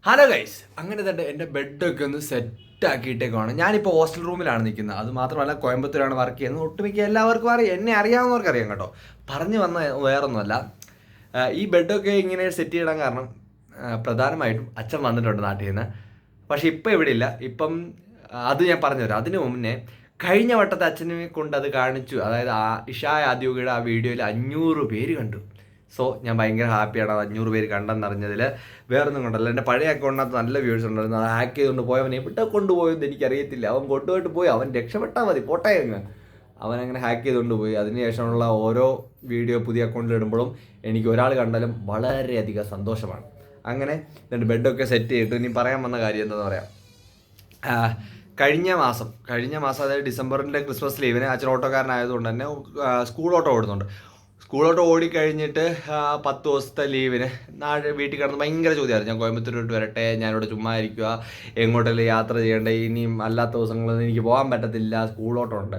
Hello guys, അങ്ങനെ തന്നെ എൻ്റെ ബെഡൊക്കെ ഒന്ന് സെറ്റാക്കിയിട്ടേക്കാണ്. ഞാനിപ്പോൾ ഹോസ്റ്റൽ റൂമിലാണ് നിൽക്കുന്നത്. അത് മാത്രമല്ല കോയമ്പത്തൂരാണ് വർക്ക് ചെയ്യുന്നത്. ഒട്ടുമിക്ക എല്ലാവർക്കും അറിയാം, എന്നെ അറിയാവുന്നവർക്ക് അറിയാം കേട്ടോ. പറഞ്ഞു വന്ന വേറൊന്നുമല്ല, ഈ ബെഡൊക്കെ ഇങ്ങനെ സെറ്റ് ചെയ്യണം കാരണം പ്രധാനമായിട്ടും അച്ഛൻ വന്നിട്ടുണ്ട് നാട്ടിൽ നിന്ന്. പക്ഷെ ഇപ്പം ഇവിടെ ഇല്ല. ഇപ്പം അത് ഞാൻ പറഞ്ഞുതരാം. അതിന് മുന്നേ കഴിഞ്ഞ വട്ടത്തെ അച്ഛനെ കൊണ്ട് അത് കാണിച്ചു. അതായത് ഇഷായ ആദ്യോഗിയുടെ ആ വീഡിയോയിൽ 500 പേര് കണ്ടു. സോ ഞാൻ ഭയങ്കര ഹാപ്പിയാണ്. അത് 500 പേര് കണ്ടെന്നറിഞ്ഞതിൽ. വേറൊന്നും കൊണ്ടല്ല, എൻ്റെ പഴയ അക്കൗണ്ടിനകത്ത് നല്ല വ്യൂസ് ഉണ്ടായിരുന്നു. അത് ഹാക്ക് ചെയ്തുകൊണ്ട് പോയവൻ എവിടെ കൊണ്ടുപോയെന്ന് എനിക്കറിയത്തില്ല. അവൻ കൊണ്ടുപോയിട്ട് പോയി, അവൻ രക്ഷപ്പെട്ടാൽ മതി, പോട്ടെ അങ്ങ്. അവനങ്ങനെ ഹാക്ക് ചെയ്തുകൊണ്ട് പോയി. അതിനുശേഷമുള്ള ഓരോ വീഡിയോ പുതിയ അക്കൗണ്ടിൽ ഇടുമ്പോഴും എനിക്ക് ഒരാൾ കണ്ടാലും വളരെയധികം സന്തോഷമാണ്. അങ്ങനെ എൻ്റെ ബെഡൊക്കെ സെറ്റ് ചെയ്തിട്ട് ഇനി പറയാൻ വന്ന കാര്യം എന്താണെന്ന് പറയാം. കഴിഞ്ഞ മാസം അതായത് ഡിസംബറിൻ്റെ ക്രിസ്മസ് ലീവിന് അച്ഛൻ ഓട്ടോക്കാരനായതുകൊണ്ട് തന്നെ സ്കൂൾ ഓട്ടോ ഓടുന്നുണ്ട്. സ്കൂളോട്ട് ഓടിക്കഴിഞ്ഞിട്ട് 10 ദിവസത്തെ ലീവിന് വീട്ടിൽ കിടന്ന് ഭയങ്കര ചോദ്യമായിരുന്നു. ഞാൻ കോയമ്പത്തൂരോട്ട് വരട്ടെ, ഞാനിവിടെ ചുമ്മാ ഇരിക്കുക, എങ്ങോട്ടെങ്കിലും യാത്ര ചെയ്യേണ്ടേ, ഇനിയും അല്ലാത്ത ദിവസങ്ങളൊന്നും എനിക്ക് പോകാൻ പറ്റത്തില്ല, സ്കൂളോട്ടുണ്ട്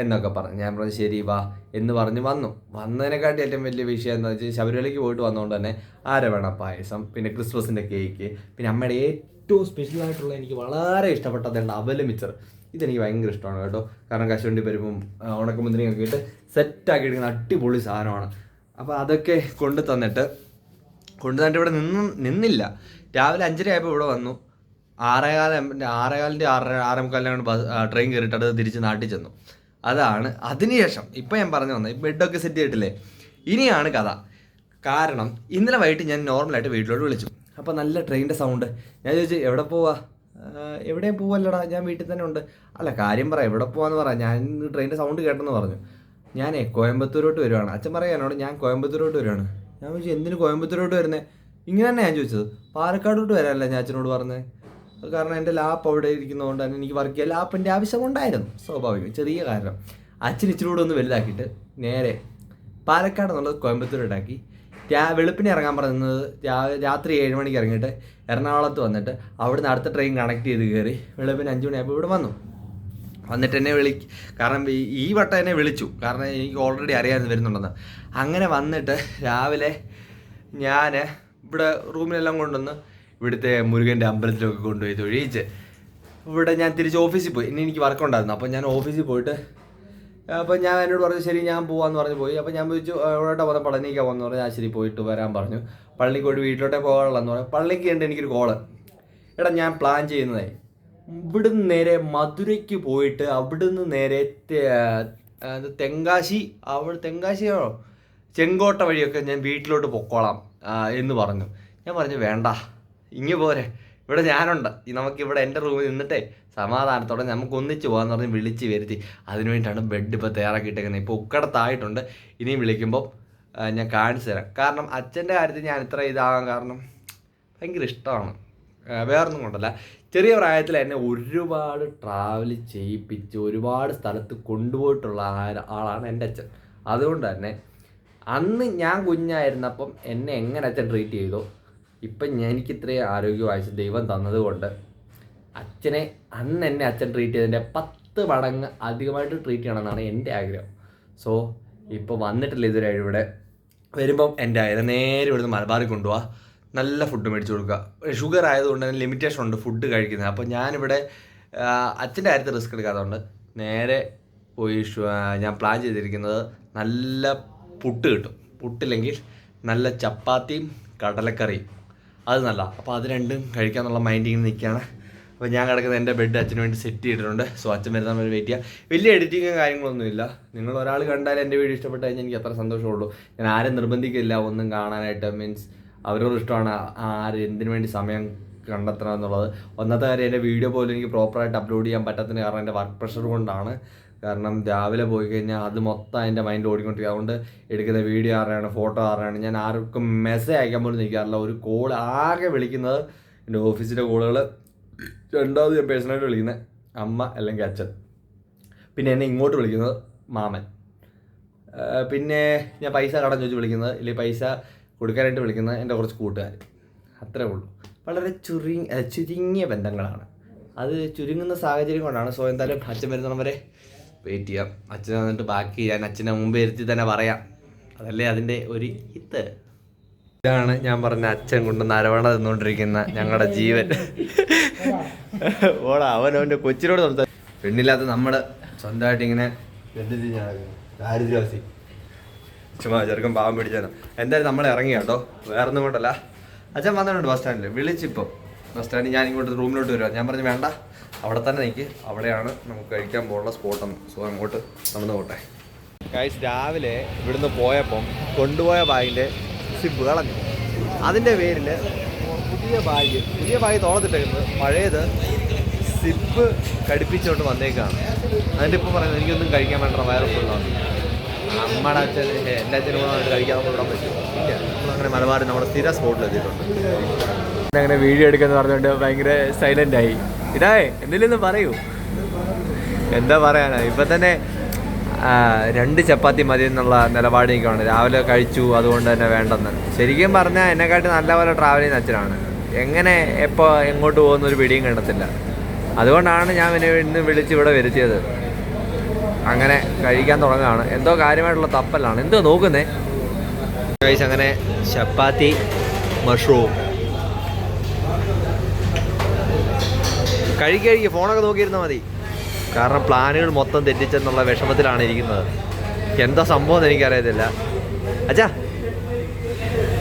എന്നൊക്കെ പറഞ്ഞു. ഞാൻ പറഞ്ഞു ശരി വാ എന്ന് പറഞ്ഞ് വന്നതിനെക്കാട്ടി ഏറ്റവും വലിയ വിഷയം എന്താണെന്ന് വെച്ചാൽ ശബരിമലയ്ക്ക് പോയിട്ട് വന്നതുകൊണ്ട് തന്നെ ആരവേണ പായസം, പിന്നെ ക്രിസ്മസിൻ്റെ കേക്ക്, പിന്നെ അമ്മയുടെ ഏറ്റവും സ്പെഷ്യലായിട്ടുള്ള എനിക്ക് വളരെ ഇഷ്ടപ്പെട്ടതുണ്ട് അവല് മിച്ചർ. ഇതെനിക്ക് ഭയങ്കര ഇഷ്ടമാണ് കേട്ടോ. കാരണം കശുവണ്ടി പരിപ്പും ഉണക്കമുന്തിരിയൊക്കെ ഇട്ട് സെറ്റാക്കി എടുക്കുന്ന അടിപൊളി സാധനമാണ്. അപ്പോൾ അതൊക്കെ കൊണ്ടു തന്നിട്ട് ഇവിടെ നിന്നില്ല. രാവിലെ 5:30 ആയപ്പോൾ ഇവിടെ വന്നു. 6:15 6:45 ട്രെയിൻ കയറിയിട്ട് അത് തിരിച്ച് നാട്ടിൽ ചെന്നു. അതാണ് അതിനുശേഷം ഇപ്പം ഞാൻ പറഞ്ഞു വന്നത്. ബെഡൊക്കെ സെറ്റ് ചെയ്തിട്ടില്ലേ, ഇനിയാണ് കഥ. കാരണം ഇന്നലെ വൈകിട്ട് ഞാൻ നോർമലായിട്ട് വീട്ടിലോട്ട് വിളിച്ചു. അപ്പോൾ നല്ല ട്രെയിനിൻ്റെ സൗണ്ട്. ഞാൻ ചോദിച്ചു എവിടെ പോവാ? എവിടെയും പോവല്ലടാ, ഞാൻ വീട്ടിൽ തന്നെ ഉണ്ട്. അല്ല കാര്യം പറ, എവിടെ പോവാന്ന് പറ, ഞാൻ ട്രെയിനിൻ്റെ സൗണ്ട് കേട്ടെന്ന് പറഞ്ഞു. ഞാനേ കോയമ്പത്തൂരോട്ട് വരുവാണ്. അച്ഛൻ പറയാനോട് ഞാൻ കോയമ്പത്തൂരോട്ട് വരുവാണ്. ഞാൻ ചോദിച്ചു എന്തിന് കോയമ്പത്തൂരോട്ട് വരുന്നത്? ഇങ്ങനെ തന്നെ ഞാൻ ചോദിച്ചത്. പാലക്കാടോട്ട് വരാനല്ല ഞാൻ അച്ഛനോട് പറഞ്ഞത്. കാരണം എൻ്റെ ലാപ്പ് അവിടെ ഇരിക്കുന്നതുകൊണ്ട് തന്നെ എനിക്ക് വർക്ക് ചെയ്യാൻ ലാപ്പിൻ്റെ ആവശ്യമുണ്ടായിരുന്നു. സ്വാഭാവികം, ചെറിയ കാരണം. അച്ഛൻ ഇച്ചിരി കൂടെ ഒന്ന് വലുതാക്കിയിട്ട് നേരെ പാലക്കാട് എന്നുള്ളത് കോയമ്പത്തൂരോട്ടാക്കി. വെളുപ്പിനെ ഇറങ്ങാൻ പറയുന്നത് രാത്രി 7 മണിക്ക് ഇറങ്ങിയിട്ട് എറണാകുളത്ത് വന്നിട്ട് അവിടുന്ന് അടുത്ത ട്രെയിൻ കണക്ട് ചെയ്ത് കയറി വെളുപ്പിന് 5 മണിയായപ്പോൾ ഇവിടെ വന്നിട്ട് എന്നെ കാരണം ഈ വട്ടം എന്നെ വിളിച്ചു. കാരണം എനിക്ക് ഓൾറെഡി അറിയാതെ വരുന്നുണ്ടെന്ന്. അങ്ങനെ വന്നിട്ട് രാവിലെ ഞാൻ ഇവിടെ റൂമിലെല്ലാം കൊണ്ടുവന്ന് ഇവിടുത്തെ മുരുകൻ്റെ അമ്പലത്തിലൊക്കെ കൊണ്ടുപോയി തൊഴിച്ച് ഇവിടെ ഞാൻ തിരിച്ച് ഓഫീസിൽ പോയി. ഇനി എനിക്ക് വർക്കുണ്ടായിരുന്നു. അപ്പോൾ ഞാൻ ഓഫീസിൽ പോയിട്ട് അപ്പോൾ ഞാൻ എന്നോട് പറഞ്ഞു ശരി ഞാൻ പോകാമെന്ന് പറഞ്ഞ് പോയി. അപ്പോൾ ഞാൻ ചോദിച്ചു എവിടോട്ടാ പോകുന്നത്? പളനിക്കാ പോകുന്നു പറഞ്ഞു. ഞാൻ ശരി പോയിട്ട് വരാൻ പറഞ്ഞു. പള്ളിക്ക് പോയിട്ട് വീട്ടിലോട്ടേ പോകാനുള്ളതെന്ന് പറഞ്ഞു. പള്ളിക്ക് ഉണ്ട് എനിക്കൊരു കോള്. എടാ ഞാൻ പ്ലാൻ ചെയ്യുന്നതേ ഇവിടുന്ന് നേരെ മധുരയ്ക്ക് പോയിട്ട് അവിടുന്ന് നേരെ തെങ്കാശിയോ ചെങ്കോട്ട വഴിയൊക്കെ ഞാൻ വീട്ടിലോട്ട് പൊക്കോളാം എന്ന് പറഞ്ഞു. ഞാൻ പറഞ്ഞു വേണ്ട, ഇങ്ങ് പോരെ, ഇവിടെ ഞാനുണ്ട്, നമുക്കിവിടെ എൻ്റെ റൂമിൽ നിന്നിട്ടേ സമാധാനത്തോടെ നമുക്ക് ഒന്നിച്ച് പോകാമെന്ന് പറഞ്ഞ് വിളിച്ച് വരുത്തി. അതിനു വേണ്ടിയിട്ടാണ് ബെഡ് ഇപ്പോൾ തയ്യാറാക്കിയിട്ടേക്കുന്നത്. ഇപ്പോൾ ഉക്കടത്തായിട്ടുണ്ട്. ഇനിയും വിളിക്കുമ്പോൾ ഞാൻ കാണിച്ചു തരാം. കാരണം അച്ഛൻ്റെ കാര്യത്തിൽ ഞാൻ ഇത്ര ഇതാകാൻ കാരണം ഭയങ്കര ഇഷ്ടമാണ്. വേറൊന്നും കൊണ്ടല്ല, ചെറിയ പ്രായത്തിൽ എന്നെ ഒരുപാട് ട്രാവൽ ചെയ്യിപ്പിച്ച് ഒരുപാട് സ്ഥലത്ത് കൊണ്ടുപോയിട്ടുള്ള ആളാണ് എൻ്റെ അച്ഛൻ. അതുകൊണ്ട് തന്നെ അന്ന് ഞാൻ കുഞ്ഞായിരുന്നപ്പം എന്നെ എങ്ങനെ അച്ഛൻ ട്രീറ്റ് ചെയ്തോ ഇപ്പം എനിക്ക് ഇത്രയും ആരോഗ്യവാഴ്ച ദൈവം തന്നതുകൊണ്ട് അച്ഛനെ അന്ന് എന്നെ അച്ഛൻ ട്രീറ്റ് ചെയ്തതിൻ്റെ 10 മടങ്ങ് അധികമായിട്ട് ട്രീറ്റ് ചെയ്യണമെന്നാണ് എൻ്റെ ആഗ്രഹം. സോ ഇപ്പോൾ വന്നിട്ടില്ല ഇതുവരെ. ഇവിടെ വരുമ്പം എൻ്റെ നേരെ ഇവിടുന്ന് മലബാറിൽ കൊണ്ടുപോവുക, നല്ല ഫുഡ് മേടിച്ച് കൊടുക്കുക. ഷുഗർ ആയതുകൊണ്ട് തന്നെ ലിമിറ്റേഷൻ ഉണ്ട് ഫുഡ് കഴിക്കുന്നത്. അപ്പോൾ ഞാനിവിടെ അച്ഛൻ്റെ കാര്യത്തിൽ റിസ്ക് എടുക്കാത്തതുകൊണ്ട് നേരെ പോയി ഞാൻ പ്ലാൻ ചെയ്തിരിക്കുന്നത് നല്ല പുട്ട് കിട്ടും. പുട്ടില്ലെങ്കിൽ നല്ല ചപ്പാത്തിയും കടലക്കറിയും, അത് നല്ല. അപ്പോൾ അത് രണ്ടും കഴിക്കാമെന്നുള്ള മൈൻഡിൽ നിൽക്കുകയാണ്. അപ്പോൾ ഞാൻ കിടക്കുന്നത് എൻ്റെ ബെഡ് അച്ഛന് വേണ്ടി സെറ്റ് ചെയ്തിട്ടുണ്ട്. സോ അച്ഛൻ വരുന്ന വരെ വെയിറ്റ് ചെയ്യുക. വലിയ എഡിറ്റിങ്ങും കാര്യങ്ങളൊന്നുമില്ല. നിങ്ങൾ ഒരാൾ കണ്ടാൽ എൻ്റെ വീഡിയോ ഇഷ്ടപ്പെട്ട് കഴിഞ്ഞാൽ എനിക്ക് അത്ര സന്തോഷമുള്ളൂ. ഞാൻ ആരും നിർബന്ധിക്കില്ല ഒന്നും കാണാനായിട്ട്. മീൻസ് അവരോട് ഇഷ്ടമാണ് ആര് എന്തിനു വേണ്ടി സമയം കണ്ടെത്തണം എന്നുള്ളത്. ഒന്നാമത്തെ കാര്യം എൻ്റെ വീഡിയോ പോലും എനിക്ക് പ്രോപ്പറായിട്ട് അപ്ലോഡ് ചെയ്യാൻ പറ്റാത്തതിന് കാരണം എൻ്റെ വർക്ക് പ്രഷർ കൊണ്ടാണ്. കാരണം രാവിലെ പോയി കഴിഞ്ഞാൽ അത് മൊത്തം എൻ്റെ മൈൻഡിൽ ഓടിക്കൊണ്ടിരിക്കുക. അതുകൊണ്ട് എടുക്കുന്ന വീഡിയോ ആരാണ്, ഫോട്ടോ ആരാണ്, ഞാൻ ആർക്കും മെസ്സേജ് അയക്കാൻ പോലും നിൽക്കാറില്ല. ഒരു കോൾ ആകെ വിളിക്കുന്നത് എൻ്റെ ഓഫീസിലെ കോളുകൾ, രണ്ടാമത് ഞാൻ പേഴ്സണലായിട്ട് വിളിക്കുന്നത് അമ്മ അല്ലെങ്കിൽ അച്ഛൻ, പിന്നെ എന്നെ ഇങ്ങോട്ട് വിളിക്കുന്നത് മാമൻ, പിന്നെ ഞാൻ പൈസ കടം ചോദിച്ച് വിളിക്കുന്നത് ഇല്ലെങ്കിൽ പൈസ കൊടുക്കാനായിട്ട് വിളിക്കുന്നത് എൻ്റെ കുറച്ച് കൂട്ടുകാർ. അത്രേ ഉള്ളൂ. വളരെ ചുരുങ്ങിയ ബന്ധങ്ങളാണ്. അത് ചുരുങ്ങുന്ന സാഹചര്യം കൊണ്ടാണ്. സോ എന്തായാലും അച്ഛൻ വരുന്നിടം വരെ വെയിറ്റ് ചെയ്യാം. അച്ഛൻ വന്നിട്ട് ബാക്കി ഞാൻ അച്ഛനെ മുമ്പ് ഇരുത്തി തന്നെ പറയാം. അതല്ലേ അതിൻ്റെ ഒരു ഹിത്ത്. ഇതാണ് ഞാൻ പറഞ്ഞ അച്ഛൻ കൊണ്ട് നരവണ തിന്നുകൊണ്ടിരിക്കുന്ന ഞങ്ങളുടെ ജീവൻ. ഓടാ അവൻ്റെ കൊച്ചിനോട് സംസാരിക്കും. പെണ്ണില്ലാത്ത നമ്മള് സ്വന്തമായിട്ട് ഇങ്ങനെ ദാരിദ്ര്യവാസി ചുമ്മാ ചെറുക്കം പാവം പിടിച്ചാലോ. എന്തായാലും നമ്മൾ ഇറങ്ങി കേട്ടോ, വേറെ ഒന്നും കൊണ്ടല്ല. അച്ഛൻ വന്നിട്ടുണ്ട് ബസ് സ്റ്റാൻഡിൽ, വിളിച്ചിപ്പോൾ ബസ് സ്റ്റാൻഡിൽ. ഞാൻ ഇങ്ങോട്ട് റൂമിലോട്ട് വരുവാ. ഞാൻ പറഞ്ഞു വേണ്ട, അവിടെ തന്നെ നിൽക്ക്, അവിടെയാണ് നമുക്ക് കഴിക്കാൻ പോകുന്ന സ്പോട്ടെന്ന്. സോ അങ്ങോട്ട് നടന്നു പോട്ടെ. ഗൈസ്, രാവിലെ ഇവിടുന്ന് പോയപ്പം കൊണ്ടുപോയ ബാഗിൻ്റെ സിബ് കളഞ്ഞു. അതിൻ്റെ പേരിൽ പുതിയ ബാഗ് തോളത്തിട്ടേക്കുന്നത്, പഴയത് സിബ് കടിപ്പിച്ചുകൊണ്ട് വന്നേക്കാണ്. അതിൻ്റെ ഇപ്പോൾ പറയുന്നത് എനിക്കൊന്നും കഴിക്കാൻ വേണ്ട, വയറ് ഫുള്ളാണ്. നമ്മുടെ അച്ഛൻ എൻ്റെ അച്ഛനും കൂടെ കഴിക്കാൻ നമുക്ക് വിടാൻ പറ്റും. ഇല്ല, നമ്മളങ്ങനെ മലബാറിൽ നമ്മുടെ സ്ഥിര സ്പോട്ടിലെത്തിയിട്ടുണ്ട്. അങ്ങനെ വീഡിയോ എടുക്കാന്ന് പറഞ്ഞുകൊണ്ട് ഭയങ്കര സൈലൻ്റായി. എന്തെങ്കിലും പറയൂ. എന്താ പറയാനാ, ഇപ്പം തന്നെ 2 ചപ്പാത്തി മതി എന്നുള്ള നിലപാട് എനിക്കാണ്. രാവിലെ കഴിച്ചു, അതുകൊണ്ട് തന്നെ വേണ്ടെന്ന്. ശരിക്കും പറഞ്ഞാൽ എന്നെക്കാട്ടി നല്ലപോലെ ട്രാവൽ ചെയ്യുന്ന അച്ഛനാണ്. എങ്ങനെ എപ്പോൾ എങ്ങോട്ട് പോകുന്നൊരു പിടിയും കണ്ടത്തില്ല. അതുകൊണ്ടാണ് ഞാൻ ഇന്ന് വിളിച്ച് ഇവിടെ വരുത്തിയത്. അങ്ങനെ കഴിക്കാൻ തുടങ്ങുകയാണ്. എന്തോ കാര്യമായിട്ടുള്ള തപ്പലാണ്. എന്തോ നോക്കുന്നേ ഗൈസ്. അങ്ങനെ ചപ്പാത്തി മഷ്റൂം കഴിക്കുക. ഫോണൊക്കെ നോക്കിയിരുന്നാൽ മതി, കാരണം പ്ലാനുകൾ മൊത്തം തെറ്റിച്ചെന്നുള്ള വിഷമത്തിലാണ് ഇരിക്കുന്നത്. എന്താ സംഭവം എന്ന് എനിക്കറിയത്തില്ല. അച്ഛാ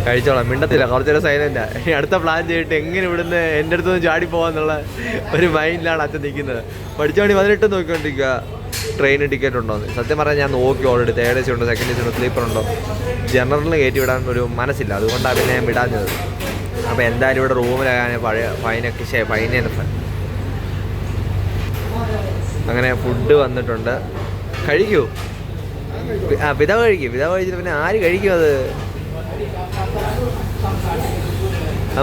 കഴിച്ചോളാം, മിണ്ടത്തില്ല, കുറച്ചേരം സൈലൻ്റാ. ഇനി അടുത്ത പ്ലാൻ ചെയ്തിട്ട് എങ്ങനെ ഇവിടുന്ന് എൻ്റെ അടുത്തൊന്നും ചാടി പോകാന്നുള്ള ഒരു മൈൻഡിലാണ് അച്ഛൻ നിൽക്കുന്നത്. പഠിച്ചോണ്ടി 18 നോക്കിക്കൊണ്ടിരിക്കുക ട്രെയിൻ ടിക്കറ്റ് ഉണ്ടോയെന്ന്. സത്യം പറഞ്ഞാൽ ഞാൻ നോക്കി ഓൾറെഡി. 3rd AC ഉണ്ടോ, 2nd AC ഉണ്ടോ, സ്ലീപ്പർ ഉണ്ടോ. ജനറലിന് കയറ്റി വിടാൻ ഒരു മനസ്സില്ല, അതുകൊണ്ടാണ് പിന്നെ ഞാൻ വിടാഞ്ഞത്. അപ്പോൾ എന്തായാലും ഇവിടെ റൂമിലാകാൻ പഴയ ഫൈനൊക്കെ അങ്ങനെ ഫുഡ് വന്നിട്ടുണ്ട്. കഴിക്കൂ. പിതാവ് കഴിച്ചിട്ട് പിന്നെ ആര് കഴിക്കും? അത്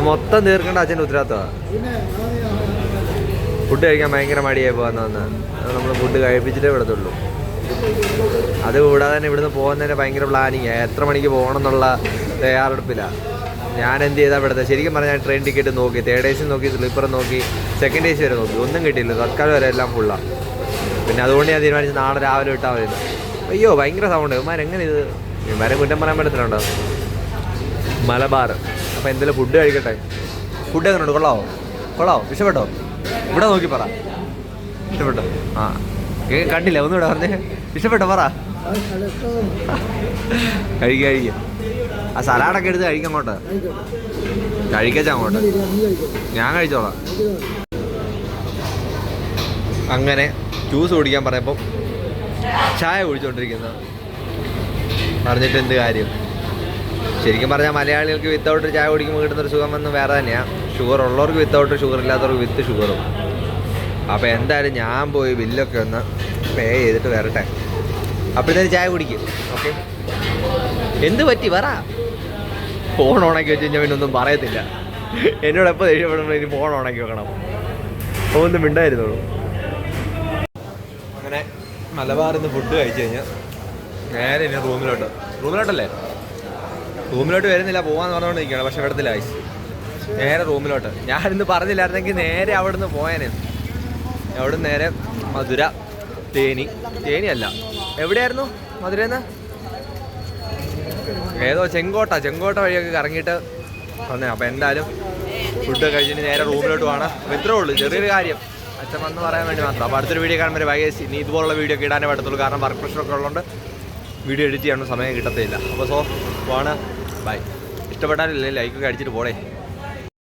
മൊത്തം തീർക്കേണ്ട അച്ഛൻ്റെ ഉത്തരവാദിത്തമാണ്. ഫുഡ് കഴിക്കാൻ ഭയങ്കര മടിയായി പോകാമെന്ന്. നമ്മൾ ഫുഡ് കഴിപ്പിച്ചിട്ടേ വിടത്തുള്ളൂ. അത് കൂടാതെ തന്നെ ഇവിടുന്ന് പോകുന്നതിന് ഭയങ്കര പ്ലാനിങ്. എത്ര മണിക്ക് പോകണം എന്നുള്ള തയ്യാറെടുപ്പിലാണ്. ഞാൻ എന്ത് ചെയ്താൽ ഇവിടുത്തെ ശരിക്കും പറഞ്ഞാൽ ട്രെയിൻ ടിക്കറ്റ് നോക്കി, 3rd AC നോക്കി, സ്ലീപ്പർ നോക്കി, 2nd AC വരെ നോക്കി, ഒന്നും കിട്ടിയില്ല. തൽക്കാലം വരെ എല്ലാം ഫുള്ളാണ്. പിന്നെ അതുകൊണ്ട് ഞാൻ തീരുമാനിച്ചു നാളെ രാവിലെ വിട്ടാൽ മതി. അയ്യോ ഭയങ്കര സൗണ്ട്. ഇവന്മാരെങ്ങനെ ഇത്, ഇവന്മാരെ കുറ്റം പറയാൻ പറ്റത്തിലുണ്ടോ? മലബാർ. അപ്പോൾ എന്തെങ്കിലും ഫുഡ് കഴിക്കട്ടെ. ഫുഡ് എങ്ങനെയുണ്ട്? കൊള്ളാവോ? ഇഷ്ടപ്പെട്ടോ? ഇവിടെ നോക്കി പറ. ഇഷ്ടപ്പെട്ടോ? ആ കണ്ടില്ല, ഒന്നുകൂടെ പറഞ്ഞേ. ഇഷ്ടപ്പെട്ടോ പറ. കഴിക്കുക. ആ സലാഡൊക്കെ എടുത്ത് കഴിക്കാം. അങ്ങോട്ട് കഴിക്കച്ചാ, അങ്ങോട്ട് ഞാൻ കഴിച്ചോളാം. അങ്ങനെ ജ്യൂസ് കുടിക്കാൻ പറഞ്ഞപ്പം ചായ കുടിച്ചുകൊണ്ടിരിക്കുന്നത് പറഞ്ഞിട്ട് എന്ത് കാര്യം. ശരിക്കും പറഞ്ഞാൽ മലയാളികൾക്ക് വിത്തൗട്ട് ചായ കുടിക്കുമ്പോൾ കിട്ടുന്നൊരു സുഖം വന്ന് വേറെ തന്നെയാണ്. ഷുഗർ ഉള്ളവർക്ക് വിത്തൗട്ട്, ഷുഗർ ഇല്ലാത്തവർക്ക് വിത്ത് ഷുഗറും. അപ്പോൾ എന്തായാലും ഞാൻ പോയി ബില്ലൊക്കെ ഒന്ന് പേ ചെയ്തിട്ട് വരട്ടെ. അപ്പോഴത്തേക്ക് ചായ കുടിക്കും. ഓക്കെ, എന്ത് പറ്റി പറ. ഫോൺ ഓണാക്കി വെച്ച് കഴിഞ്ഞാൽ പിന്നെ ഒന്നും പറയത്തില്ല. എന്നോട് എപ്പോൾ ദേഷ്യപ്പെടുമ്പോൾ ഇനി ഫോൺ ഓണാക്കി വെക്കണം. ഒന്നും മിണ്ടായിരുന്നുള്ളൂ. അങ്ങനെ മലബാറിൽ നിന്ന് ഫുഡ് കഴിച്ച് കഴിഞ്ഞാൽ നേരെ ഇനി റൂമിലോട്ടല്ലേ വരുന്നില്ല, പോകാമെന്ന് പറഞ്ഞുകൊണ്ടിരിക്കുകയാണ്. പക്ഷെ ഇവിടത്തില്ല ഐസ്. നേരെ റൂമിലോട്ട്. ഞാനിന്ന് പറഞ്ഞില്ലായിരുന്നെങ്കിൽ നേരെ അവിടെ നിന്ന് പോയേനെ. അവിടെ നിന്ന് നേരെ മധുര, തേനിയല്ല, എവിടെയായിരുന്നു മധുരന്ന്? ഏതോ ചെങ്കോട്ട വഴിയൊക്കെ കറങ്ങിയിട്ട് വന്നേ. അപ്പോൾ എന്തായാലും ഫുഡ് കഴിച്ചിട്ട് നേരെ റൂമിലോട്ട് പോകണം. ഇത്രേ ഉള്ളൂ, ചെറിയൊരു കാര്യം അച്ഛൻ വന്ന് പറയാൻ വേണ്ടി മാത്രം. അപ്പോൾ അടുത്തൊരു വീഡിയോ കാണുമ്പോൾ വൈകി ഇനി ഇതുപോലുള്ള വീഡിയോ ഒക്കെ ഇടാനേ പറ്റത്തുള്ളൂ. കാരണം വർക്ക് പ്രഷറൊക്കെ ഉള്ളതുകൊണ്ട് വീഡിയോ എഡിറ്റ് ചെയ്യാനുള്ള സമയം കിട്ടത്തില്ല. അപ്പോൾ പോവാണ്. ബൈ. ഇഷ്ടപ്പെട്ടാലില്ലേ ലൈക്കൊക്കെ അടിച്ചിട്ട് പോടേ.